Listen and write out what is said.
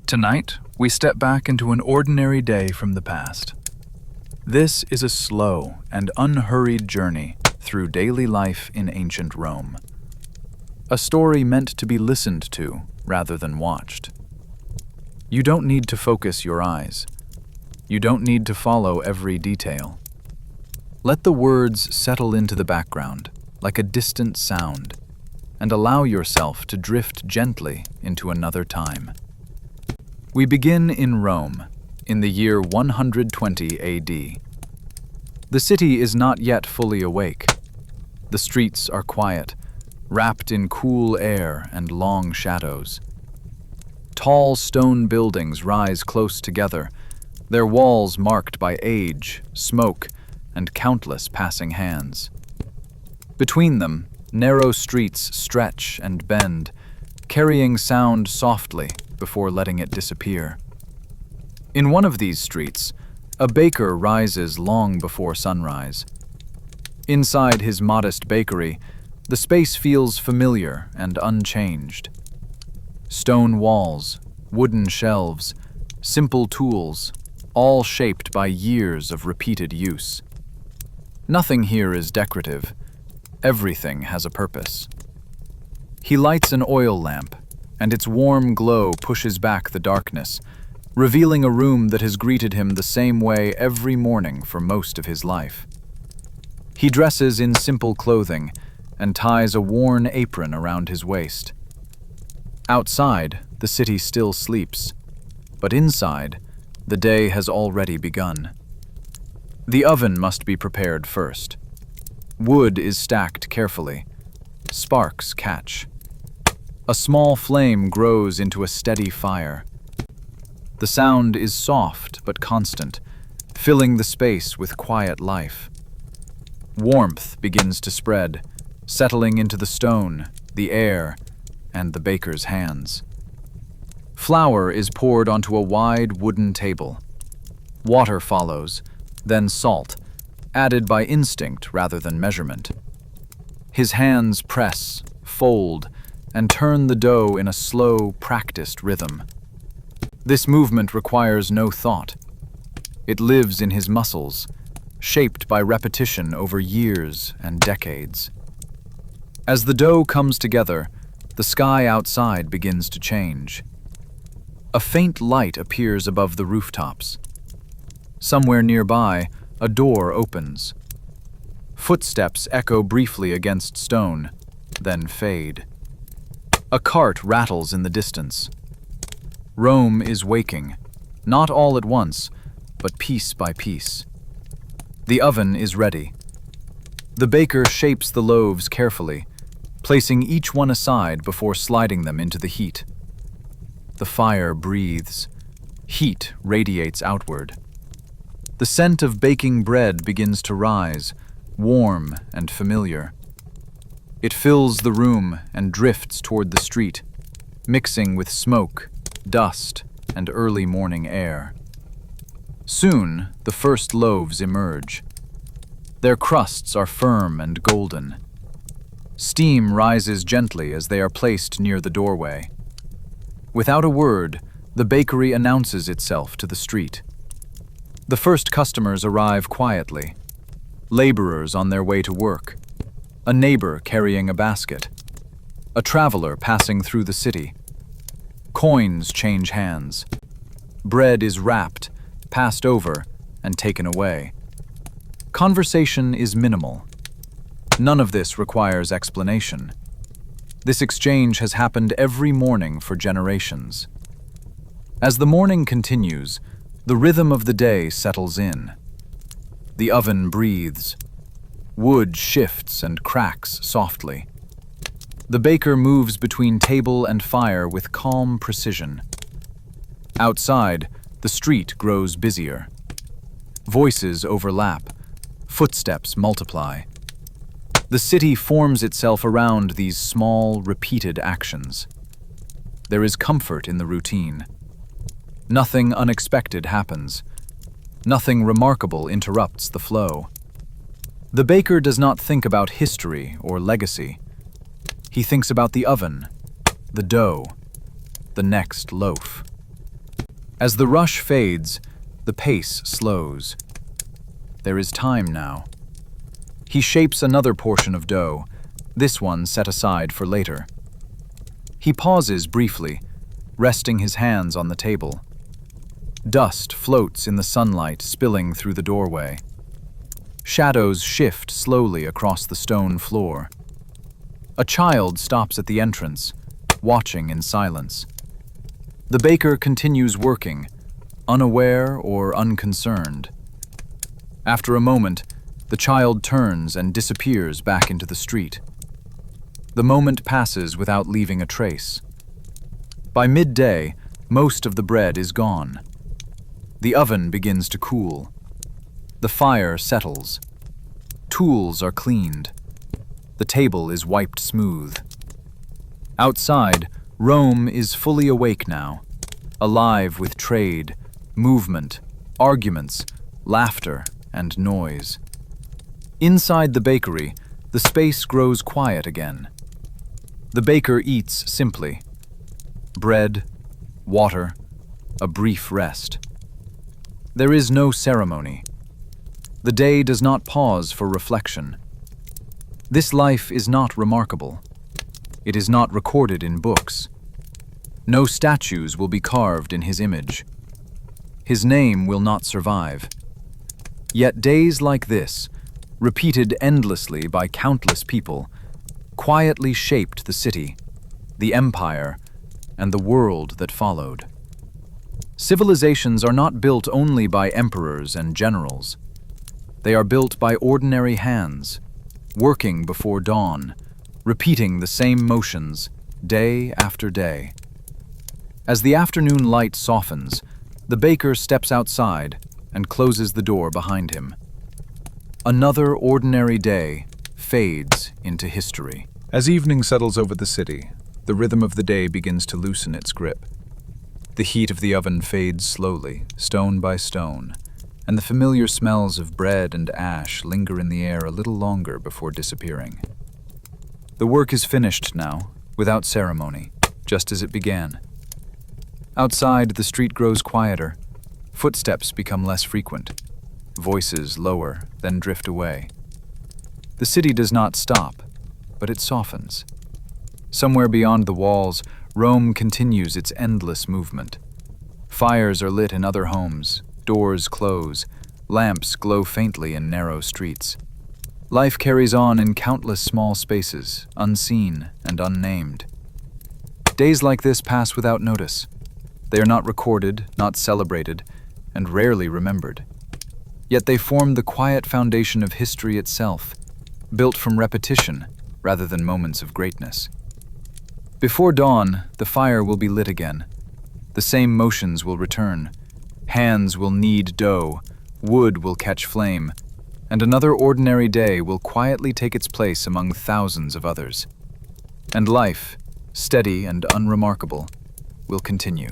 Tonight, we step back into an ordinary day from the past. This is a slow and unhurried journey through daily life in ancient Rome. A story meant to be listened to rather than watched. You don't need to focus your eyes. You don't need to follow every detail. Let the words settle into the background like a distant sound, and allow yourself to drift gently into another time. We begin in Rome, in the year 120 AD. The city is not yet fully awake. The streets are quiet, wrapped in cool air and long shadows. Tall stone buildings rise close together, their walls marked by age, smoke, and countless passing hands. Between them, narrow streets stretch and bend, carrying sound softly before letting it disappear. In one of these streets, a baker rises long before sunrise. Inside his modest bakery, the space feels familiar and unchanged. Stone walls, wooden shelves, simple tools, all shaped by years of repeated use. Nothing here is decorative. Everything has a purpose. He lights an oil lamp, and its warm glow pushes back the darkness, revealing a room that has greeted him the same way every morning for most of his life. He dresses in simple clothing and ties a worn apron around his waist. Outside, the city still sleeps, but inside, the day has already begun. The oven must be prepared first. Wood is stacked carefully. Sparks catch. A small flame grows into a steady fire. The sound is soft but constant, filling the space with quiet life. Warmth begins to spread, settling into the stone, the air, and the baker's hands. Flour is poured onto a wide wooden table. Water follows, then salt, added by instinct rather than measurement. His hands press, fold, and turn the dough in a slow, practiced rhythm. This movement requires no thought. It lives in his muscles, shaped by repetition over years and decades. As the dough comes together, the sky outside begins to change. A faint light appears above the rooftops. Somewhere nearby, a door opens. Footsteps echo briefly against stone, then fade. A cart rattles in the distance. Rome is waking, not all at once, but piece by piece. The oven is ready. The baker shapes the loaves carefully, placing each one aside before sliding them into the heat. The fire breathes. Heat radiates outward. The scent of baking bread begins to rise, warm and familiar. It fills the room and drifts toward the street, mixing with smoke, dust, and early morning air. Soon, the first loaves emerge. Their crusts are firm and golden. Steam rises gently as they are placed near the doorway. Without a word, the bakery announces itself to the street. The first customers arrive quietly. Laborers on their way to work. A neighbor carrying a basket. A traveler passing through the city. Coins change hands. Bread is wrapped, passed over, and taken away. Conversation is minimal. None of this requires explanation. This exchange has happened every morning for generations. As the morning continues, the rhythm of the day settles in. The oven breathes. Wood shifts and cracks softly. The baker moves between table and fire with calm precision. Outside, the street grows busier. Voices overlap. Footsteps multiply. The city forms itself around these small, repeated actions. There is comfort in the routine. Nothing unexpected happens. Nothing remarkable interrupts the flow. The baker does not think about history or legacy. He thinks about the oven, the dough, the next loaf. As the rush fades, the pace slows. There is time now. He shapes another portion of dough, this one set aside for later. He pauses briefly, resting his hands on the table. Dust floats in the sunlight, spilling through the doorway. Shadows shift slowly across the stone floor. A child stops at the entrance, watching in silence. The baker continues working, unaware or unconcerned. After a moment, the child turns and disappears back into the street. The moment passes without leaving a trace. By midday, most of the bread is gone. The oven begins to cool. The fire settles. Tools are cleaned. The table is wiped smooth. Outside, Rome is fully awake now, alive with trade, movement, arguments, laughter, and noise. Inside the bakery, the space grows quiet again. The baker eats simply. Bread, water, a brief rest. There is no ceremony. The day does not pause for reflection. This life is not remarkable. It is not recorded in books. No statues will be carved in his image. His name will not survive. Yet days like this, repeated endlessly by countless people, quietly shaped the city, the empire, and the world that followed. Civilizations are not built only by emperors and generals. They are built by ordinary hands, working before dawn, repeating the same motions day after day. As the afternoon light softens, the baker steps outside and closes the door behind him. Another ordinary day fades into history. As evening settles over the city, the rhythm of the day begins to loosen its grip. The heat of the oven fades slowly, stone by stone, and the familiar smells of bread and ash linger in the air a little longer before disappearing. The work is finished now, without ceremony, just as it began. Outside, the street grows quieter. Footsteps become less frequent. Voices lower, then drift away. The city does not stop, but it softens. Somewhere beyond the walls, Rome continues its endless movement. Fires are lit in other homes, doors close, lamps glow faintly in narrow streets. Life carries on in countless small spaces, unseen and unnamed. Days like this pass without notice. They are not recorded, not celebrated, and rarely remembered. Yet they form the quiet foundation of history itself, built from repetition rather than moments of greatness. Before dawn, the fire will be lit again. The same motions will return. Hands will knead dough, wood will catch flame, and another ordinary day will quietly take its place among thousands of others. And life, steady and unremarkable, will continue.